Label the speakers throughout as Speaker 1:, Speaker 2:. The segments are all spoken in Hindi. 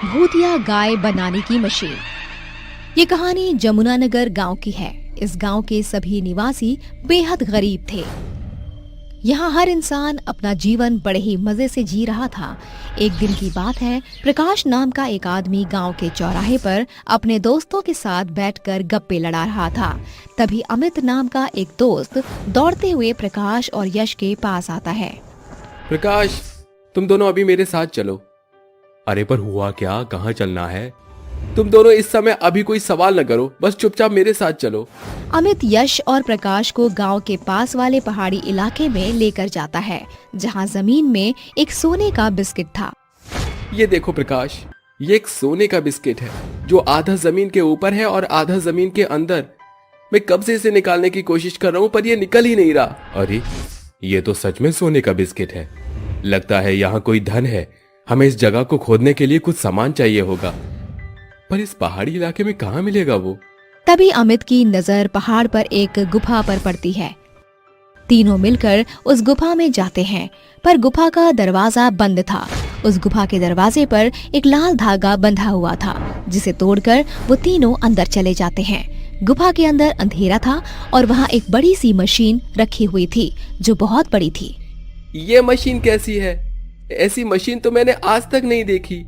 Speaker 1: भूतिया गाय बनाने की मशीन। ये कहानी जमुनानगर गांव की है। इस गांव के सभी निवासी बेहद गरीब थे। यहाँ हर इंसान अपना जीवन बड़े ही मजे से जी रहा था। एक दिन की बात है, प्रकाश नाम का एक आदमी गांव के चौराहे पर अपने दोस्तों के साथ बैठकर गप्पे लड़ा रहा था। तभी अमित नाम का एक दोस्त दौड़ते हुए प्रकाश और यश के पास आता है।
Speaker 2: प्रकाश, तुम दोनों अभी मेरे साथ चलो। अरे पर हुआ क्या, कहाँ चलना है? तुम दोनों इस समय अभी कोई सवाल न करो, बस चुपचाप मेरे साथ चलो।
Speaker 1: अमित यश और प्रकाश को गांव के पास वाले पहाड़ी इलाके में लेकर जाता है, जहां जमीन में एक सोने का बिस्किट था।
Speaker 2: ये देखो प्रकाश, ये एक सोने का बिस्किट है जो आधा जमीन के ऊपर है और आधा जमीन के अंदर। मैं कब से इसे निकालने की कोशिश कर रहा हूँ पर ये निकल ही नहीं रहा। अरे ये तो सच में सोने का बिस्किट है। लगता है यहाँ कोई धन है। हमें इस जगह को खोदने के लिए कुछ सामान चाहिए होगा, पर इस पहाड़ी इलाके में कहाँ मिलेगा वो?
Speaker 1: तभी अमित की नजर पहाड़ पर एक गुफा पर पड़ती है। तीनों मिलकर उस गुफा में जाते हैं, पर गुफा का दरवाजा बंद था। उस गुफा के दरवाजे पर एक लाल धागा बंधा हुआ था, जिसे तोड़कर वो तीनों अंदर चले जाते हैं। गुफा के अंदर अंधेरा था और वहाँ एक बड़ी सी मशीन रखी हुई थी जो बहुत बड़ी थी।
Speaker 2: ये मशीन कैसी है? ऐसी मशीन तो मैंने आज तक नहीं देखी।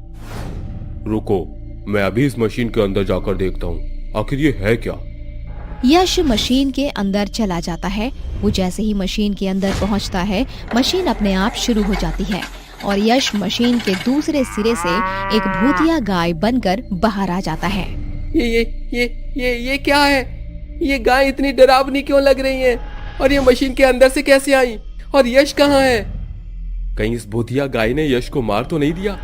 Speaker 2: रुको, मैं अभी इस मशीन के अंदर जाकर देखता हूँ, आखिर ये है क्या?
Speaker 1: यश मशीन के अंदर चला जाता है। वो जैसे ही मशीन के अंदर पहुँचता है, मशीन अपने आप शुरू हो जाती है और यश मशीन के दूसरे सिरे से एक भूतिया गाय बनकर बाहर आ जाता है।
Speaker 2: ये क्या है? ये गाय इतनी डरावनी क्यों लग रही है? और ये मशीन के अंदर से कैसे आई? और यश कहाँ है? कहीं इस भूतिया गाय ने यश को मार तो नहीं दिया?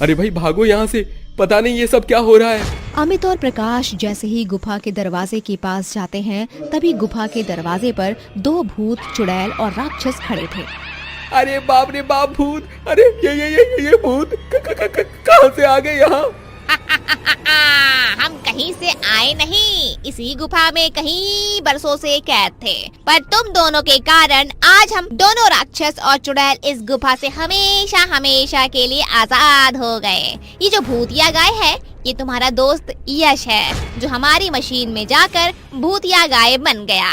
Speaker 2: अरे भाई भागो यहाँ से, पता नहीं ये सब क्या हो रहा है।
Speaker 1: अमित और प्रकाश जैसे ही गुफा के दरवाजे के पास जाते हैं, तभी गुफा के दरवाजे पर दो भूत, चुड़ैल और राक्षस खड़े थे।
Speaker 2: अरे बाप रे बाप, भूत! अरे ये भूत कहाँ से आ गए यहाँ?
Speaker 3: हम कहीं से आए नहीं, इसी गुफा में कहीं बरसों से कैद थे, पर तुम दोनों के कारण आज हम दोनों राक्षस और चुड़ैल इस गुफा से हमेशा हमेशा के लिए आजाद हो गए। ये जो भूतिया गाय है, ये तुम्हारा दोस्त यश है, जो हमारी मशीन में जाकर भूतिया गाय बन गया।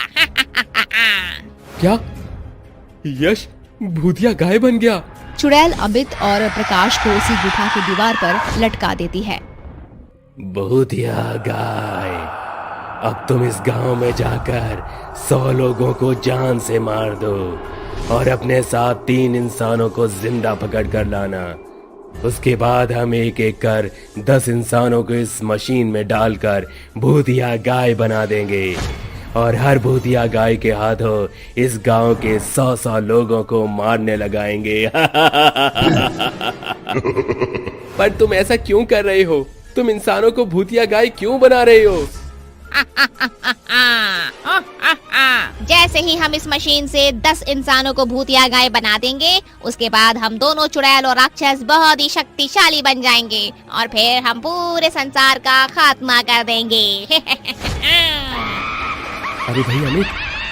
Speaker 2: क्या? यश भूतिया गाय बन गया?
Speaker 1: चुड़ैल अमित और प्रकाश को उसी गुफा की दीवार पर लटका देती है।
Speaker 4: भूतिया गाय, अब तुम इस गांव में जाकर 100 लोगों को जान से मार दो और अपने साथ 3 इंसानों को जिंदा पकड़ कर लाना। उसके बाद हम एक एक कर 10 इंसानों को इस मशीन में डालकर भूतिया गाय बना देंगे और हर भूतिया गाय के हाथों इस गांव के 100 लोगों को मारने लगाएंगे।
Speaker 2: पर तुम ऐसा क्यों कर रहे हो? तुम इंसानों को भूतिया गाय क्यों बना रहे हो?
Speaker 3: जैसे ही हम इस मशीन से 10 इंसानों को भूतिया गाय बना देंगे, उसके बाद हम दोनों चुड़ैल और राक्षस बहुत ही शक्तिशाली बन जाएंगे और फिर हम पूरे संसार का खात्मा कर देंगे।
Speaker 2: अरे भाई अमित,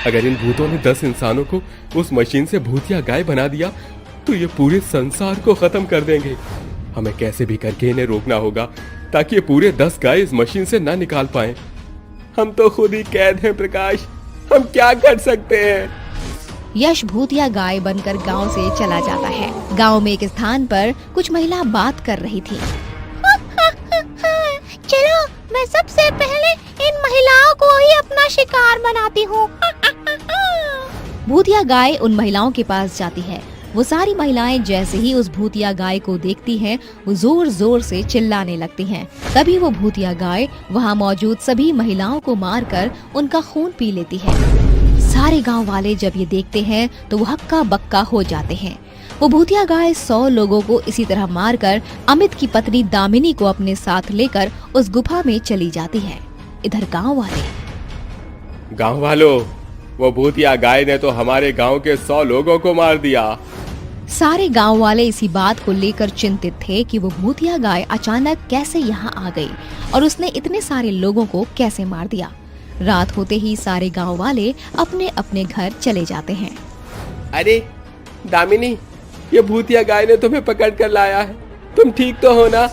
Speaker 2: अगर इन भूतों ने 10 इंसानों को उस मशीन से भूतिया गाय बना दिया तो ये पूरे संसार को खत्म कर देंगे। हमें कैसे भी करके इन्हें रोकना होगा ताकि ये पूरे 10 गाय इस मशीन से ना निकाल पाएं। हम तो खुद ही कैद हैं प्रकाश, हम क्या कर सकते हैं?
Speaker 1: यश भूतिया गाय बनकर गांव से चला जाता है। गांव में एक स्थान पर कुछ महिला बात कर रही थी।
Speaker 3: चलो, मैं सबसे पहले इन महिलाओं को ही अपना शिकार बनाती हूँ।
Speaker 1: भूतिया गाय उन महिलाओं के पास जाती है। वो सारी महिलाएं जैसे ही उस भूतिया गाय को देखती हैं, वो जोर जोर से चिल्लाने लगती हैं। तभी वो भूतिया गाय वहाँ मौजूद सभी महिलाओं को मारकर उनका खून पी लेती है। सारे गांव वाले जब ये देखते हैं तो वो हक्का बक्का हो जाते हैं। वो भूतिया गाय 100 लोगों को इसी तरह मारकर अमित की पत्नी दामिनी को अपने साथ लेकर उस गुफा में चली जाती है। इधर गांव
Speaker 2: वालों, वो भूतिया गाय ने तो हमारे गांव के 100 लोगों को मार दिया।
Speaker 1: सारे गांव वाले इसी बात को लेकर चिंतित थे कि वो भूतिया गाय अचानक कैसे यहाँ आ गई और उसने इतने सारे लोगों को कैसे मार दिया। रात होते ही सारे गांव वाले अपने अपने घर चले जाते हैं।
Speaker 2: अरे दामिनी, ये भूतिया गाय ने तुम्हें पकड़ कर लाया है, तुम ठीक तो हो ना?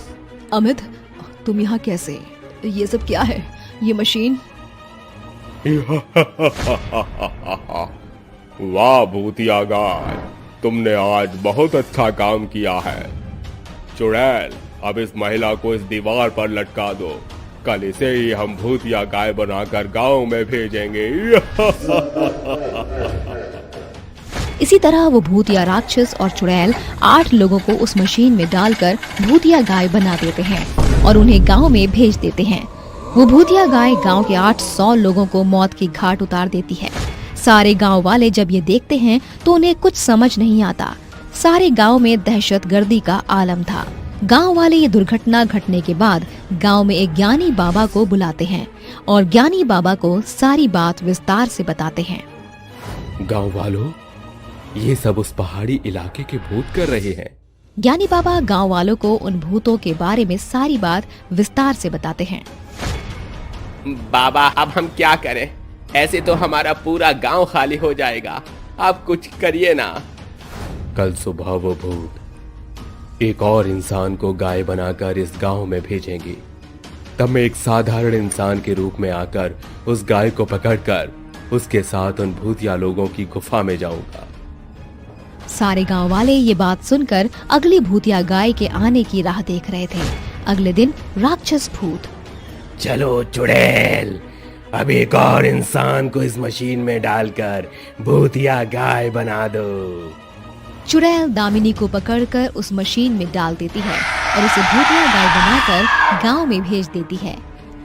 Speaker 1: अमित, तुम यहाँ कैसे? ये सब क्या है? ये मशीन?
Speaker 5: वाह भूतिया गाय, तुमने आज बहुत अच्छा काम किया है। चुड़ैल, अब इस महिला को इस दीवार पर लटका दो। कल इसे ही हम भूतिया गाय बनाकर गांव में भेजेंगे।
Speaker 1: इसी तरह वो भूतिया राक्षस और चुड़ैल 8 लोगों को उस मशीन में डालकर भूतिया गाय बना देते हैं और उन्हें गांव में भेज देते हैं। वो भूतिया गाय गांव के 800 लोगों को मौत की घाट उतार देती है। सारे गांव वाले जब ये देखते हैं तो उन्हें कुछ समझ नहीं आता। सारे गांव में दहशतगर्दी का आलम था। गांव वाले ये दुर्घटना घटने के बाद गांव में एक ज्ञानी बाबा को बुलाते हैं और ज्ञानी बाबा को सारी बात विस्तार से बताते हैं।
Speaker 2: गांव वालों, ये सब उस पहाड़ी इलाके के भूत कर रहे हैं।
Speaker 1: ज्ञानी बाबा गांव वालों को उन भूतों के बारे में सारी बात विस्तार से बताते हैं।
Speaker 2: बाबा, अब हम क्या करें? ऐसे तो हमारा पूरा गांव खाली हो जाएगा। आप कुछ करिए ना।
Speaker 4: कल सुबह वो भूत एक और इंसान को गाय बनाकर इस गांव में भेजेंगे। तब मैं एक साधारण इंसान के रूप में आकर उस गाय को पकड़कर उसके साथ उन भूतिया लोगों की गुफा में जाऊंगा।
Speaker 1: सारे गांव वाले ये बात सुनकर अगली भूतिया गाय के आने की राह देख रहे थे। अगले दिन राक्षस भूत,
Speaker 4: चलो चुड़ैल, अब एक और इंसान को इस मशीन में डालकर भूतिया गाय बना दो।
Speaker 1: चुड़ैल दामिनी को पकड़कर उस मशीन में डाल देती है और उसे भूतिया गाय बनाकर गांव में भेज देती है।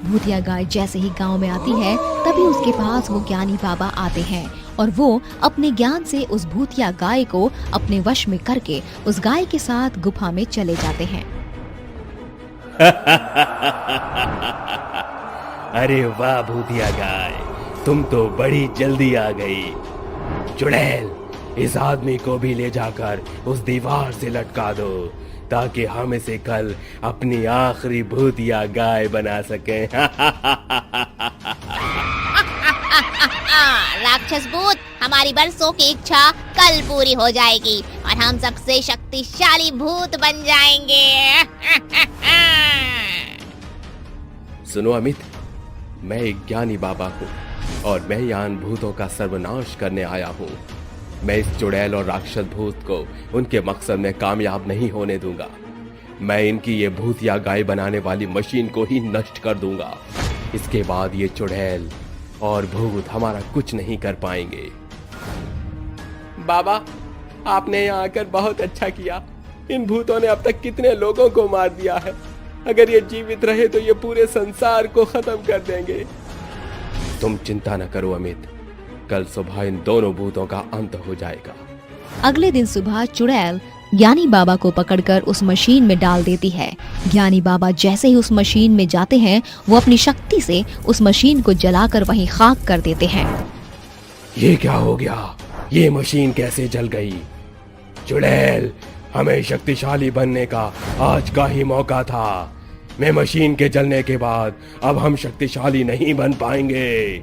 Speaker 1: भूतिया गाय जैसे ही गांव में आती है तभी उसके पास वो ज्ञानी बाबा आते हैं और वो अपने ज्ञान से उस भूतिया गाय को अपने वश में करके उस गाय के साथ गुफा में चले जाते हैं।
Speaker 4: अरे वाह भूतिया गाय, तुम तो बड़ी जल्दी आ गई। चुड़ैल, इस आदमी को भी ले जाकर उस दीवार से लटका दो ताकि हम इसे कल अपनी आखिरी भूतिया गाय बना सकें।
Speaker 3: राक्षस भूत, हमारी बरसों की इच्छा कल पूरी हो जाएगी और हम सबसे शक्तिशाली भूत बन जाएंगे।
Speaker 2: सुनो अमित, मैं एक ज्ञानी बाबा हूँ और मैं यहाँ भूतों का सर्वनाश करने आया हूँ। मैं इस चुड़ैल और राक्षस भूत को उनके मकसद में कामयाब नहीं होने दूंगा। मैं इनकी ये भूतिया गाय बनाने वाली मशीन को ही नष्ट कर दूंगा। इसके बाद ये चुड़ैल और भूत हमारा कुछ नहीं कर पाएंगे। बाबा, आपने यहाँ आकर बहुत अच्छा किया। इन भूतों ने अब तक कितने लोगों को मार दिया है। अगर ये जीवित रहे तो ये पूरे संसार को खत्म कर देंगे। तुम चिंता न करो अमित, कल सुबह इन दोनों भूतों का अंत हो जाएगा।
Speaker 1: अगले दिन सुबह चुड़ैल ज्ञानी बाबा को पकड़कर उस मशीन में डाल देती है। ज्ञानी बाबा जैसे ही उस मशीन में जाते हैं वो अपनी शक्ति से उस मशीन को जलाकर वहीं खाक कर देते हैं।
Speaker 4: ये क्या हो गया? ये मशीन कैसे जल गई? चुड़ैल, हमें शक्तिशाली बनने का आज का ही मौका था। मैं मशीन के जलने के बाद अब हम शक्तिशाली नहीं बन पाएंगे।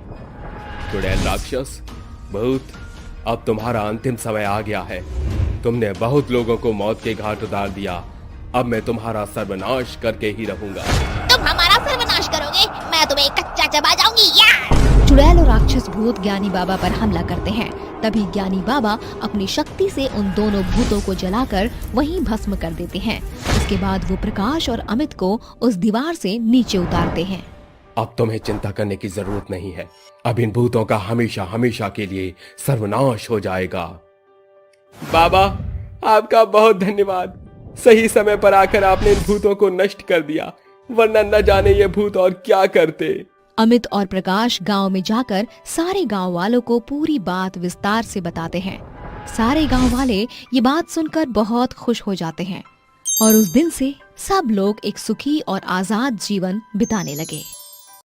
Speaker 2: चुड़ैल राक्षस भूत, अब तुम्हारा अंतिम समय आ गया है। तुमने बहुत लोगों को मौत के घाट उतार दिया। अब मैं तुम्हारा सर्वनाश करके ही रहूंगा।
Speaker 3: तुम हमारा सर्वनाश करोगे? मैं तुम्हें कच्चा चबा जाऊंगी। या
Speaker 1: चुड़ैल और राक्षस भूत ज्ञानी बाबा पर हमला करते हैं। तभी ज्ञानी बाबा अपनी शक्ति से उन दोनों भूतों को जलाकर वहीं भस्म कर देते हैं। उसके बाद वो प्रकाश और अमित को उस दीवार से नीचे उतारते हैं।
Speaker 2: अब तुम्हें चिंता करने की जरूरत नहीं है। अब इन भूतों का हमेशा हमेशा के लिए सर्वनाश हो जाएगा। बाबा, आपका बहुत धन्यवाद। सही समय पर आकर आपने इन भूतों को नष्ट कर दिया, वरना न जाने ये भूत और क्या करते।
Speaker 1: अमित और प्रकाश गांव में जाकर सारे गांव वालों को पूरी बात विस्तार से बताते हैं। सारे गांव वाले ये बात सुनकर बहुत खुश हो जाते हैं और उस दिन से सब लोग एक सुखी और आजाद जीवन बिताने लगे।